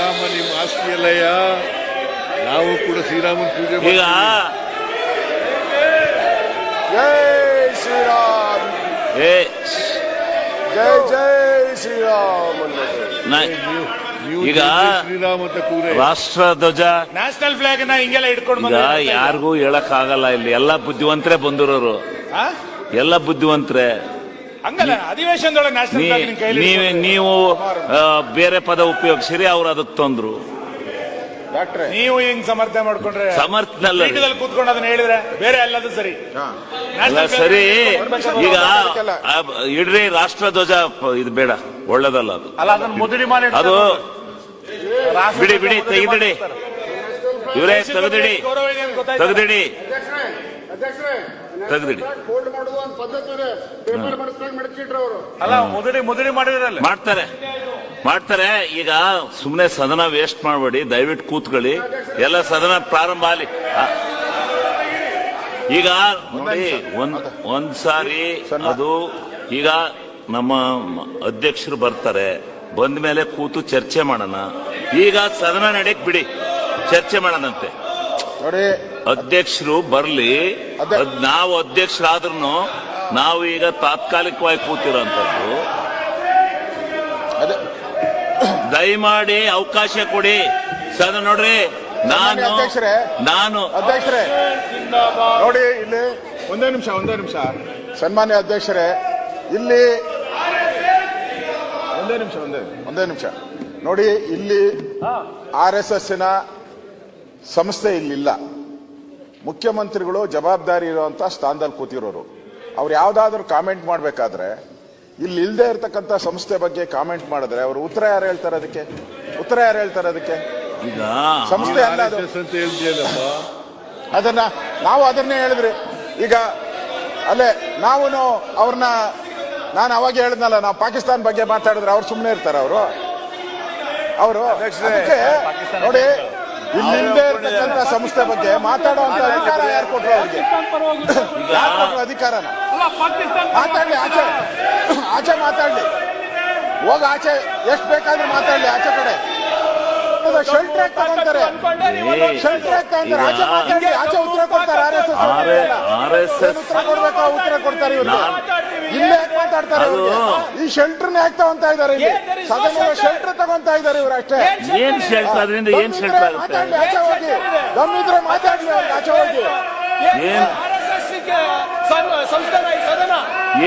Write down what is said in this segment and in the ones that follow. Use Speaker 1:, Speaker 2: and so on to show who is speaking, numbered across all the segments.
Speaker 1: ಶ್ರೀರಾಮ ನಿಮ್ಮ ಆಸ್ತಿ ಅಲ್ಲಯ್ಯ, ನಾವು ಕೂಡ ಶ್ರೀರಾಮನ ಪೂಜೆ
Speaker 2: ಈಗ
Speaker 3: ಜೈ ಶ್ರೀರಾಮ್, ಜೈ ಜೈ ಶ್ರೀರಾಮ್.
Speaker 2: ಈಗ
Speaker 1: ಶ್ರೀರಾಮ ಅಂತ ಕೂರೆ
Speaker 2: ರಾಷ್ಟ್ರ ಧ್ವಜ
Speaker 4: ನ್ಯಾಷನಲ್ ಫ್ಲಾಗ್ ನ ಹಿಂಗೆಲ್ಲ ಇಟ್ಕೊಂಡು
Speaker 2: ಈಗ ಯಾರಿಗೂ ಹೇಳಕ್ ಆಗಲ್ಲ. ಇಲ್ಲಿ ಎಲ್ಲ ಬುದ್ಧಿವಂತರೇ ಬಂದಿರೋರು, ಎಲ್ಲ ಬುದ್ಧಿವಂತರೇ.
Speaker 4: ಹಂಗಲ್ಲ ಅಧಿವೇಶನದೊಳಗೆ ನ್ಯಾಷನಲ್ ಫ್ಲಾಗ್ ನಿಮ್ ಕೈಲಿ
Speaker 2: ನೀವು ಬೇರೆ ಪದ ಉಪಯೋಗಿಸಿರಿ, ಅವ್ರು ಅದಕ್ಕೆ ತಂದ್ರು.
Speaker 4: ನೀವು ಹಿಂಗ್ ಸಮರ್ಥನೆ ಮಾಡ್ಕೊಂಡ್ರೆ
Speaker 2: ಸಮರ್ಥನಲ್ಲ
Speaker 4: ಕೂತ್ಕೊಂಡು ಅದನ್ನ ಹೇಳಿದ್ರೆ ಬೇರೆ ಎಲ್ಲದು ಸರಿ
Speaker 2: ಅಲ್ಲ. ಸರಿ, ಈಗ ಇಡ್ರಿ ರಾಷ್ಟ್ರ ಧ್ವಜ, ಇದು ಬೇಡ, ಒಳ್ಳೇದಲ್ಲ ಅದು.
Speaker 4: ಅಲ್ಲ ಅದನ್ನ ಮುದುಡಿ ಮಾಡಿ
Speaker 2: ಅದು ಬಿಡಿ ಬಿಡಿ, ತೆಗೆದಿಡಿ ಇವರೇ, ತೆಗೆದಿಡಿ ತೆಗೆದಿಡಿ ತೆಗೆದಿಡಿ.
Speaker 4: ಅಲ್ಲ ಮುದುಡಿ ಮಾಡಿದ್ರಲ್ಲ
Speaker 2: ಮಾಡ್ತಾರೆ. ಈಗ ಸುಮ್ಮನೆ ಸದನ ವೇಸ್ಟ್ ಮಾಡಬೇಡಿ, ದಯವಿಟ್ಟು ಕೂತ್ಕೊಳ್ಳಿ. ಎಲ್ಲ ಸದನ ಪ್ರಾರಂಭ ಆಗಲಿ. ಈಗ ನೋಡಿ, ಒಂದ್ಸಾರಿ ಅದು ಈಗ ನಮ್ಮ ಅಧ್ಯಕ್ಷರು ಬರ್ತಾರೆ, ಬಂದ ಮೇಲೆ ಕೂತು ಚರ್ಚೆ ಮಾಡೋಣ. ಈಗ ಸದನ ನಡೆಯಕ್ ಬಿಡಿ, ಚರ್ಚೆ ಮಾಡೋಣಂತೆ.
Speaker 3: ನೋಡಿ,
Speaker 2: ಅಧ್ಯಕ್ಷರು ಬರ್ಲಿ. ನಾವು ಅಧ್ಯಕ್ಷರಾದ್ರೂ ನಾವು ಈಗ ತಾತ್ಕಾಲಿಕವಾಗಿ ಕೂತಿರೋಂಥದ್ದು. ದಯಮಾಡಿ ಅವಕಾಶ ಕೊಡಿ. ಸದನ ನೋಡ್ರಿ, ನಾನು
Speaker 3: ಅಧ್ಯಕ್ಷರೇ ನೋಡಿ, ಇಲ್ಲಿ ಒಂದೇ ನಿಮಿಷ ಸನ್ಮಾನ್ಯ ಅಧ್ಯಕ್ಷರೇ, ಇಲ್ಲಿ ಒಂದೇ ನಿಮಿಷ ನೋಡಿ, ಇಲ್ಲಿ RSSನ ಸಂಸ್ಥೆ ಇಲ್ಲಿಲ್ಲ. ಮುಖ್ಯಮಂತ್ರಿಗಳು ಜವಾಬ್ದಾರಿ ಇರುವಂತ ಸ್ಥಾನದಲ್ಲಿ ಕೂತಿರೋರು. ಅವ್ರು ಯಾವ್ದಾದ್ರು ಕಾಮೆಂಟ್ ಮಾಡ್ಬೇಕಾದ್ರೆ ಇಲ್ಲಿ ಇಲ್ಲದೆ ಇರತಕ್ಕಂತ ಸಂಸ್ಥೆ ಬಗ್ಗೆ ಕಾಮೆಂಟ್ ಮಾಡಿದ್ರೆ ಅವರು ಉತ್ತರ ಯಾರು ಹೇಳ್ತಾರೆ ಅದಕ್ಕೆ?
Speaker 2: ಈಗ
Speaker 3: ಸಂಸ್ಥೆ ಅಲ್ಲ ಅದು. ಅದನ್ನ ನಾವು ಅದನ್ನೇ ಹೇಳಿದ್ರಿ. ಈಗ ಅಲ್ಲೇ ನಾವು ಅವ್ರನ್ನ, ನಾನು ಅವಾಗ ಹೇಳಿದ್ನಲ್ಲ, ನಾವು ಪಾಕಿಸ್ತಾನ ಬಗ್ಗೆ ಮಾತಾಡಿದ್ರೆ ಅವ್ರು ಸುಮ್ಮನೆ ಇರ್ತಾರೆ. ಅವರು ನೋಡಿ, ಇಲ್ಲಿಂದೇ ಇರ್ತಕ್ಕಂಥ ಸಂಸ್ಥೆ ಬಗ್ಗೆ ಮಾತಾಡುವಂತ ಅಧಿಕಾರ ಯಾರು ಕೊಟ್ರು ಅವ್ರಿಗೆ? ಯಾರು ಕೊಟ್ರು ಅಧಿಕಾರನ? ಮಾತಾಡ್ಲಿ, ಆಚೆ ಮಾತಾಡ್ಲಿ, ಹೋಗ ಆಚೆ, ಎಷ್ಟು ಬೇಕಾದ್ರೂ ಮಾತಾಡ್ಲಿ. ಆಚೆ ಕಡೆ ಶೆಲ್ಟರ್ ಆಗಿ ತಗೊಂತಾರೆ, ಆಚೆ ಮಾತಾಡ್ಲಿ, ಆಚೆ ಉತ್ತರ ಕೊಡ್ತಾರೆ. RSS ಉತ್ತರ ಕೊಡ್ಬೇಕಾ? ಉತ್ತರ ಕೊಡ್ತಾರೆ ಇವ್ರು. ಇಲ್ಲೇ ಯಾಕೆ ಮಾತಾಡ್ತಾರೆ? ಈ ಶೆಲ್ಟರ್ನ ಯಾಕೆ ತಗೊಂತಾ ಇದಾರೆ? ಸದನದ ಶೆಲ್ಟರ್ ತಗೊಂತಾ ಇದಾರೆ ಇವ್ರು ಅಷ್ಟೇ.
Speaker 2: ಏನ್ ಶೆಲ್ಟರ್? ಅದರಿಂದ ಏನ್ ಶೆಲ್ಟರ್ ಆಗುತ್ತೆ?
Speaker 3: ಮಾತಾಡ್ಲಿ, ಆಚೆ ಹೋಗಿ, ದಮ್ಮಿದ್ರೆ ಮಾತಾಡ್ಲಿ, ಆಚೆ ಹೋಗಿ.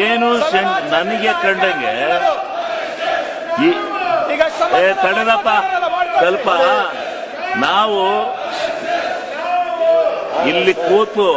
Speaker 2: ಏನು ನನಗೆ ಕಂಡಂಗೆ ತಡೆದಪ್ಪ ಸ್ವಲ್ಪ. ನಾವು ಇಲ್ಲಿ ಕೂತು